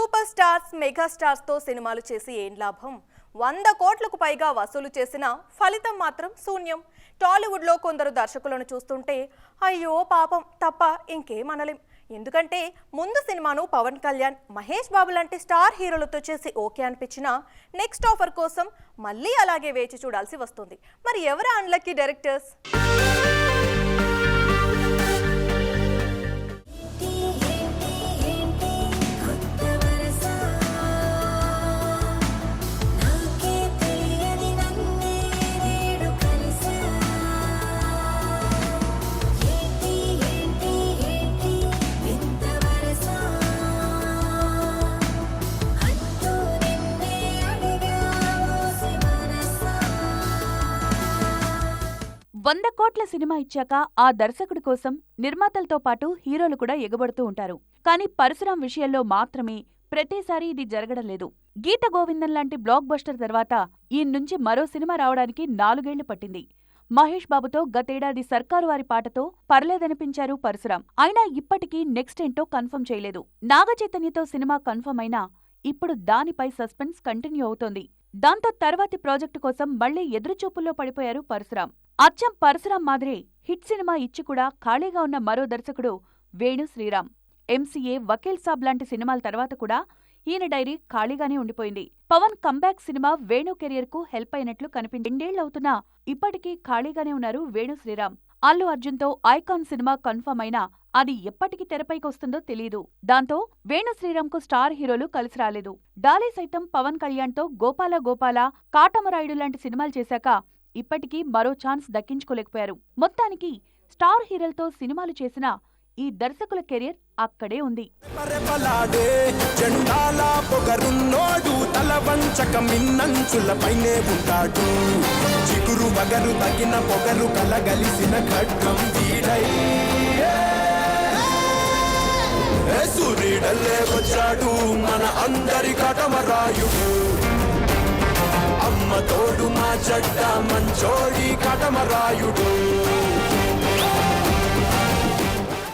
Super stars mega stars తో సినిమాలు చేసి ఏం లాభం? 100 కోట్లకు పైగా వసూలు చేసిన ఫలితం మాత్రం శూన్యం. టాలీవుడ్ లో కొందరు దర్శకులను చూస్తుంటే అయ్యో పాపం తప్ప ఇంకేమనలేం. ఎందుకంటే ముందు సినిమాను పవన్ కళ్యాణ్, మహేష్ బాబు లాంటి స్టార్ హీరోలతో చేసి ఓకే అనిపించినా నెక్స్ట్ ఆఫర్ కోసం మళ్ళీ అలాగే వేచి చూడాల్సి వస్తుంది. మరి ఎవరు అన్లక్కీ డైరెక్టర్స్? వంద కోట్ల సినిమా ఇచ్చాక ఆ దర్శకుడి కోసం నిర్మాతలతో పాటు హీరోలు కూడా ఎగబడుతూ ఉంటారు. కానీ పరశురాం విషయంలో మాత్రమే ప్రతిసారి ఇది జరగడం లేదు. గీత గోవిందం లాంటి బ్లాక్ బస్టర్ తర్వాత ఈ నుంచి మరో సినిమా రావడానికి 4 ఏళ్లు పట్టింది. మహేష్ బాబుతో గతేడాది సర్కారు వారి పాటతో పర్లేదనిపించారు పరశురాం. అయినా ఇప్పటికీ నెక్స్ట్ ఏంటో కన్ఫర్మ్ చేయలేదు. నాగచైతన్యతో సినిమా కన్ఫర్మ్ అయినా ఇప్పుడు దానిపై సస్పెన్స్ కంటిన్యూ అవుతోంది. దాంతో తర్వాతి ప్రాజెక్టు కోసం మళ్లీ ఎదురుచూపుల్లో పడిపోయారు పరశురాం. అచ్చం పరశురాం మాదిరే హిట్ సినిమా ఇచ్చి కూడా ఖాళీగా ఉన్న మరో దర్శకుడు వేణు శ్రీరామ్. ఎంసీఏ, వకీల్ సాబ్ లాంటి సినిమాల తర్వాత కూడా ఈయన డైరీ ఖాళీగానే ఉండిపోయింది. పవన్ కంబ్యాక్ సినిమా వేణు కెరియర్ కు హెల్ప్ అయినట్లు కనిపించింది. 2 ఏళ్లవుతున్నా ఇప్పటికీ ఖాళీగానే ఉన్నారు వేణు శ్రీరామ్. అల్లు అర్జున్తో ఐకాన్ సినిమా కన్ఫర్మ్ అయినా అది ఎప్పటికి తెరపైకొస్తుందో తెలీదు. దాంతో వేణు శ్రీరామ్కు స్టార్ హీరోలు కలిసి రాలేదు. డాలీ సైతం పవన్ కళ్యాణ్తో గోపాల గోపాల, కాటమరాయుడు లాంటి సినిమాలు చేశాక ఇప్పటికీ మరో ఛాన్స్ దక్కించుకోలేకపోయారు. మొత్తానికి స్టార్ హీరోలతో సినిమాలు చేసిన ఈ దర్శకుల కెరీర్ అక్కడే ఉంది. సూర్యుడల్లే వచ్చాడు మన అందరి కాటమరాయుడు, అమ్మ తోడు మా చెడ్డ మంచోడి కాటమరాయుడు.